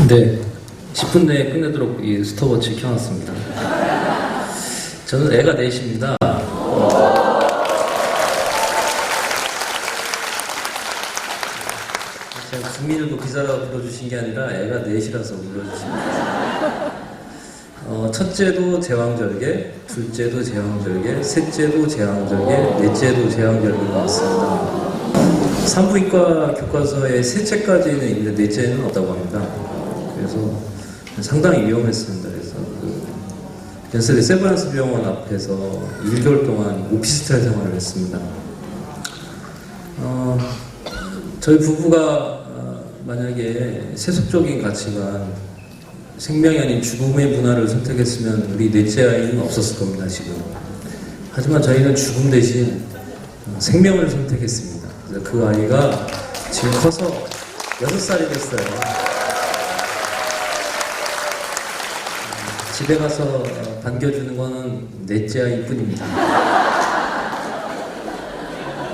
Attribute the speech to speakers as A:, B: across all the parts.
A: 네, 10분 내에 끝내도록 이 스톱워치 켜놨습니다. 저는 애가 넷입니다. 제가 국민을도 기사라고 불러주신 게 아니라 애가 넷이라서 불러주십니다. 첫째도 제왕절개, 둘째도 제왕절개, 셋째도 제왕절개, 넷째도 제왕절개가 왔습니다. 산부인과 교과서에 셋째까지는 있는데 넷째는 없다고 합니다. 그래서 상당히 위험했습니다. 그래서 연세대 세브란스 병원 앞에서 1개월 동안 오피스텔 생활을 했습니다. 저희 부부가 만약에 세속적인 가치관, 생명이 아닌 죽음의 문화를 선택했으면 우리 넷째 아이는 없었을 겁니다, 지금. 하지만 저희는 죽음 대신 생명을 선택했습니다. 그래서 그 아이가 지금 커서 6살이 됐어요. 집에 가서 반겨주는 거는 넷째 아이뿐입니다.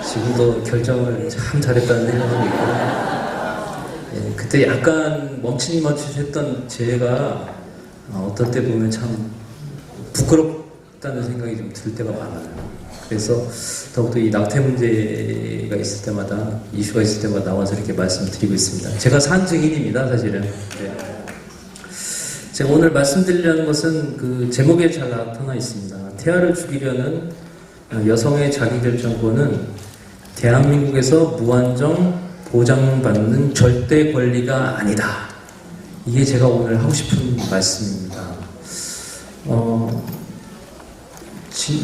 A: 지금도 결정을 참 잘했다는 생각하고 있고, 그때 약간 멈칫멈칫했던 제가 어떤 때 보면 참 부끄럽다는 생각이 좀 들 때가 많아요. 그래서 더욱더 이 낙태 문제가 있을 때마다, 이슈가 있을 때마다 나와서 이렇게 말씀드리고 있습니다. 제가 산 증인입니다, 사실은. 네. 제가 오늘 말씀드리려는 것은 그 제목에 잘 나타나 있습니다. 태아를 죽이려는 여성의 자기결정권은 대한민국에서 무한정 보장받는 절대 권리가 아니다. 이게 제가 오늘 하고 싶은 말씀입니다.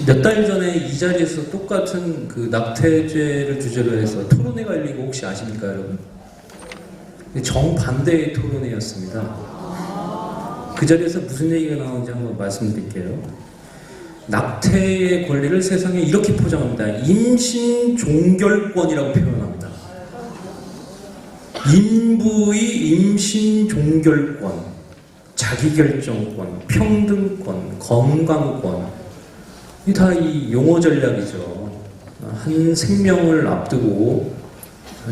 A: 몇 달 전에 이 자리에서 똑같은 그 낙태죄를 주제로 해서 토론회가 열린 거 혹시 아십니까, 여러분? 정반대의 토론회였습니다. 그 자리에서 무슨 얘기가 나오는지 한번 말씀드릴게요. 낙태의 권리를 세상에 이렇게 포장합니다. 임신 종결권이라고 표현합니다. 인부의 임신 종결권, 자기결정권, 평등권, 건강권, 이 다 이 용어 전략이죠. 한 생명을 앞두고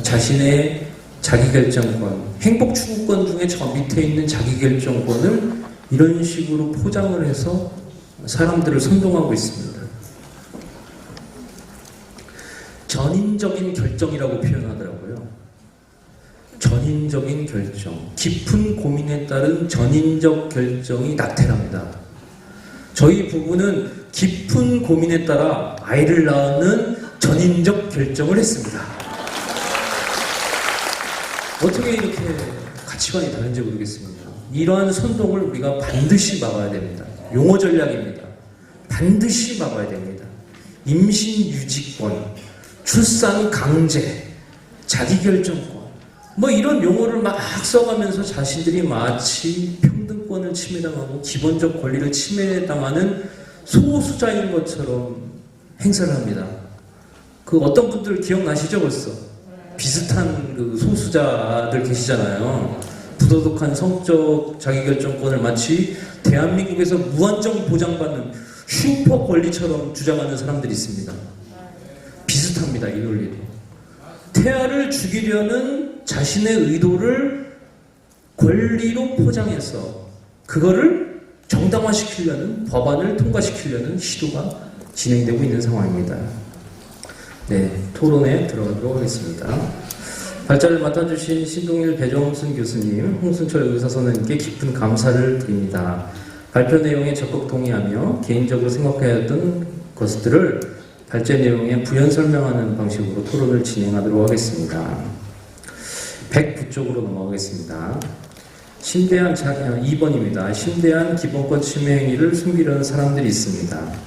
A: 자신의 자기결정권, 행복추구권 중에 저 밑에 있는 자기결정권을 이런 식으로 포장을 해서 사람들을 선동하고 있습니다. 전인적인 결정이라고 표현하더라고요. 전인적인 결정, 깊은 고민에 따른 전인적 결정이 낙태랍니다. 저희 부부는 깊은 고민에 따라 아이를 낳는 전인적 결정을 했습니다. 어떻게 이렇게 가치관이 다른지 모르겠습니다. 이러한 선동을 우리가 반드시 막아야 됩니다. 용어 전략입니다. 반드시 막아야 됩니다. 임신 유지권, 출산 강제, 자기결정권, 뭐 이런 용어를 막 써가면서 자신들이 마치 평등권을 침해당하고 기본적 권리를 침해당하는 소수자인 것처럼 행사를 합니다. 그 어떤 분들 기억나시죠, 벌써? 비슷한 그 소수자들 계시잖아요. 부도덕한 성적 자기결정권을 마치 대한민국에서 무한정 보장받는 슈퍼 권리처럼 주장하는 사람들이 있습니다. 비슷합니다, 이 논리도. 태아를 죽이려는 자신의 의도를 권리로 포장해서 그거를 정당화시키려는, 법안을 통과시키려는 시도가 진행되고 있는 상황입니다. 네, 토론에 들어가도록 하겠습니다. 발자를 맡아주신 신동일 배정순 교수님, 홍순철 의사선생님께 깊은 감사를 드립니다. 발표 내용에 적극 동의하며 개인적으로 생각해야 했던 것들을 발제 내용에 부연 설명하는 방식으로 토론을 진행하도록 하겠습니다. 109쪽으로 넘어가겠습니다. 2번입니다. 심대한 기본권 침해 행위를 숨기려는 사람들이 있습니다.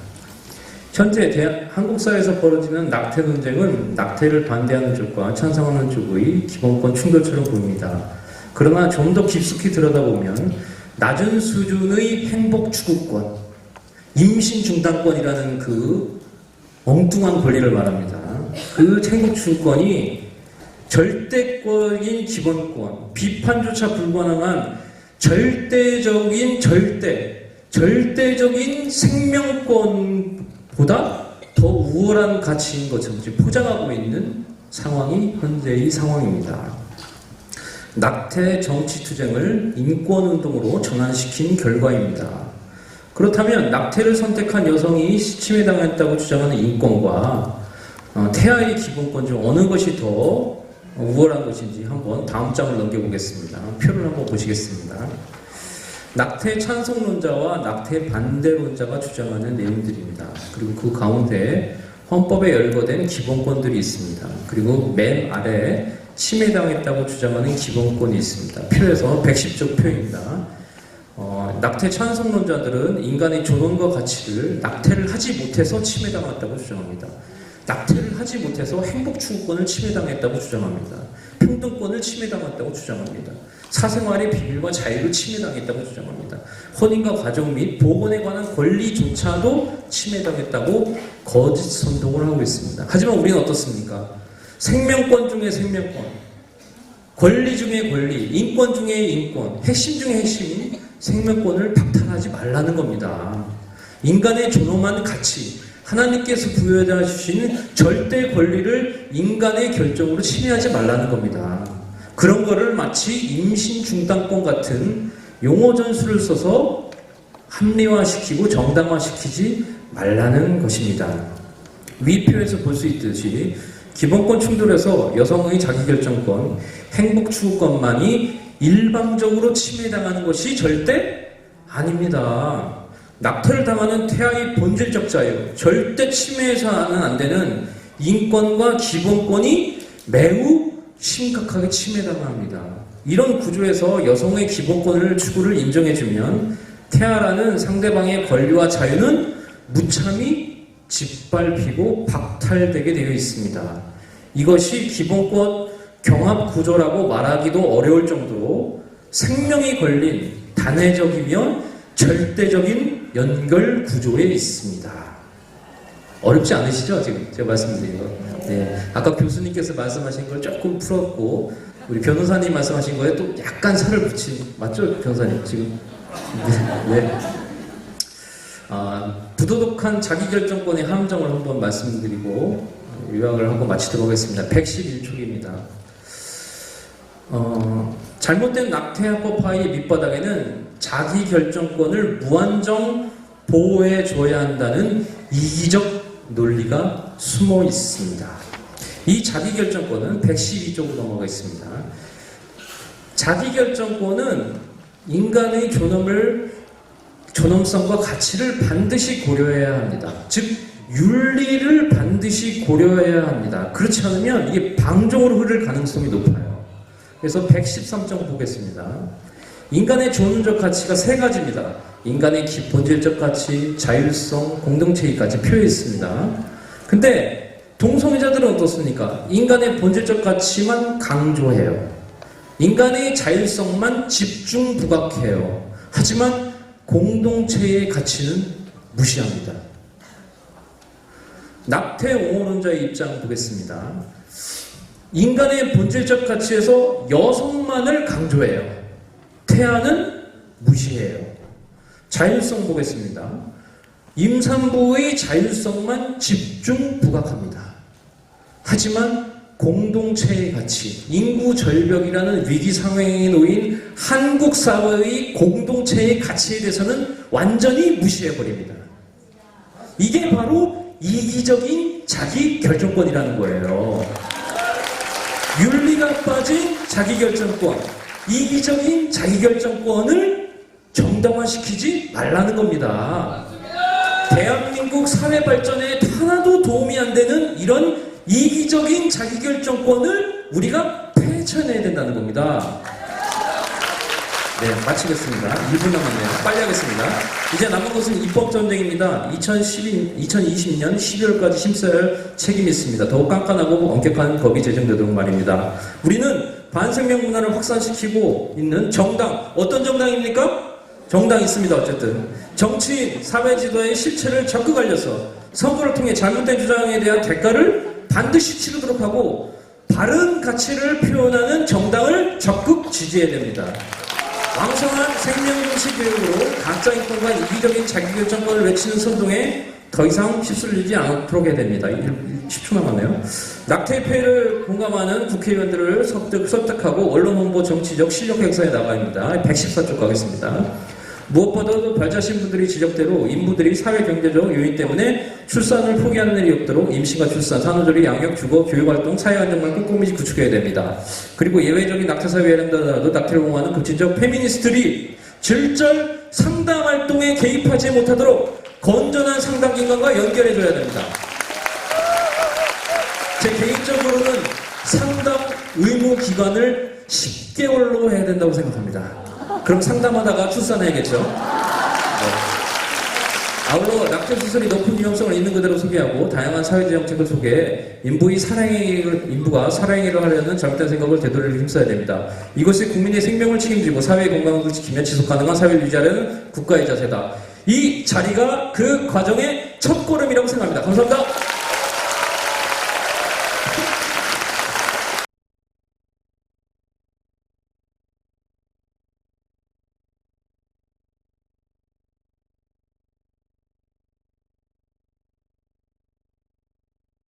A: 현재 한국 사회에서 벌어지는 낙태 논쟁은 낙태를 반대하는 쪽과 찬성하는 쪽의 기본권 충돌처럼 보입니다. 그러나 좀 더 깊숙이 들여다보면 낮은 수준의 행복 추구권, 임신 중단권이라는 그 엉뚱한 권리를 말합니다. 그 행복 추구권이 절대적인 기본권, 비판조차 불가능한 절대적인 생명권보다 더 우월한 가치인 것처럼 포장하고 있는 상황이 현재의 상황입니다. 낙태 정치투쟁을 인권운동으로 전환시킨 결과입니다. 그렇다면 낙태를 선택한 여성이 침해당했다고 주장하는 인권과 태아의 기본권 중 어느 것이 더 우월한 것인지 한번 다음 장을 넘겨보겠습니다. 표를 한번 보시겠습니다. 낙태 찬성론자와 낙태 반대론자가 주장하는 내용들입니다. 그리고 그 가운데 헌법에 열거된 기본권들이 있습니다. 그리고 맨 아래에 침해당했다고 주장하는 기본권이 있습니다. 표에서 110조 표입니다. 낙태 찬성론자들은 인간의 존엄과 가치를 낙태를 하지 못해서 침해당했다고 주장합니다. 낙태를 하지 못해서 행복추구권을 침해당했다고 주장합니다. 평등권을 침해당했다고 주장합니다. 사생활의 비밀과 자유를 침해당했다고 주장합니다. 혼인과 가정 및 보건에 관한 권리조차도 침해당했다고 거짓 선동을 하고 있습니다. 하지만 우리는 어떻습니까? 생명권 중에 생명권, 권리 중에 권리, 인권 중에 인권, 핵심 중에 핵심인 생명권을 박탈하지 말라는 겁니다. 인간의 존엄한 가치, 하나님께서 부여해 주신 절대 권리를 인간의 결정으로 침해하지 말라는 겁니다. 그런 거를 마치 임신 중단권 같은 용어 전술을 써서 합리화시키고 정당화시키지 말라는 것입니다. 위 표에서 볼 수 있듯이 기본권 충돌에서 여성의 자기결정권, 행복추구권만이 일방적으로 침해당하는 것이 절대 아닙니다. 낙태를 당하는 태아의 본질적 자유, 절대 침해해서는 안 되는 인권과 기본권이 매우 심각하게 침해당합니다. 이런 구조에서 여성의 기본권을 추구를 인정해주면 태아라는 상대방의 권리와 자유는 무참히 짓밟히고 박탈되게 되어 있습니다. 이것이 기본권 경합 구조라고 말하기도 어려울 정도로 생명이 걸린 단회적이며 절대적인 연결 구조에 있습니다. 어렵지 않으시죠? 지금 제가 말씀드린 거. 네. 아까 교수님께서 말씀하신 걸 조금 풀었고 우리 변호사님 말씀하신 거에 또 약간 살을 붙인 맞죠? 변호사님 지금 네. 부도덕한 자기결정권의 함정을 한번 말씀드리고 요약을 하고 마치도록 하겠습니다. 111초입니다. 잘못된 낙태합법화의 밑바닥에는 자기결정권을 무한정 보호해줘야 한다는 이기적 논리가 숨어 있습니다. 이 자기결정권은 112쪽으로 넘어가 있습니다. 자기결정권은 인간의 존엄성과 가치를 반드시 고려해야 합니다. 즉 윤리를 반드시 고려해야 합니다. 그렇지 않으면 이게 방종으로 흐를 가능성이 높아요. 그래서 113쪽 보겠습니다. 인간의 존엄적 가치가 세 가지입니다. 인간의 본질적 가치, 자율성, 공동체의까지 표해 있습니다. 근데 동성애자들은 어떻습니까? 인간의 본질적 가치만 강조해요. 인간의 자율성만 집중 부각해요. 하지만 공동체의 가치는 무시합니다. 낙태 옹호론자의 입장 보겠습니다. 인간의 본질적 가치에서 여성만을 강조해요. 태아는 무시해요. 자율성 보겠습니다. 임산부의 자율성만 집중 부각합니다. 하지만 공동체의 가치, 인구 절벽이라는 위기 상황에 놓인 한국 사회의 공동체의 가치에 대해서는 완전히 무시해버립니다. 이게 바로 이기적인 자기 결정권이라는 거예요. 윤리가 빠진 자기 결정권, 이기적인 자기 결정권을 정당화시키지 말라는 겁니다. 대한민국 사회 발전에 하나도 도움이 안 되는 이런 이기적인 자기 결정권을 우리가 폐해쳐내야 된다는 겁니다. 네, 마치겠습니다. 1분 남았네요. 빨리 하겠습니다. 이제 남은 것은 입법전쟁입니다. 2020년 12월까지 심사할 책임이 있습니다. 더욱 깐깐하고 엄격한 법이 제정되도록 말입니다. 우리는 반생명 문화를 확산시키고 있는 정당, 어떤 정당입니까? 정당 있습니다. 어쨌든 정치인, 사회지도의 실체를 적극 알려서 선거를 통해 잘못된 주장에 대한 대가를 반드시 치르도록 하고 바른 가치를 표현하는 정당을 적극 지지해야 됩니다. 왕성한 생명중시 교육으로 가짜 인권과 이기적인 자기결정권을 외치는 선동에 더 이상 휩쓸리지 않도록 해야 됩니다. 10초 남았네요. 낙태 폐해를 공감하는 국회의원들을 설득하고 언론 홍보 정치적 실력 행사에 나가야 합니다. 114쪽 가겠습니다. 무엇보다도 발자신 분들이 지적대로 인부들이 사회 경제적 요인 때문에 출산을 포기하는 일이 없도록 임신과 출산, 산후조리, 양육, 주거, 교육활동, 사회안정망 꼼꼼히 구축해야 됩니다. 그리고 예외적인 낙태사회에 한다더라도 낙태를 옹호하는 급진적 페미니스트들이 질절 상담활동에 개입하지 못하도록 건전한 상담기관과 연결해줘야 됩니다. 제 개인적으로는 상담 의무기간을 10개월로 해야 된다고 생각합니다. 그럼 상담하다가 출산해야겠죠. 네. 아울러 낙태 수술이 높은 위험성을 있는 그대로 소개하고 다양한 사회적 정책을 소개해 인부가 살아행위를 하려는 잘못된 생각을 되돌리려 힘써야 됩니다. 이것이 국민의 생명을 책임지고 사회의 건강을 지키며 지속 가능한 사회를 유지하려는 국가의 자세다. 이 자리가 그 과정의 첫걸음이라고 생각합니다. 감사합니다.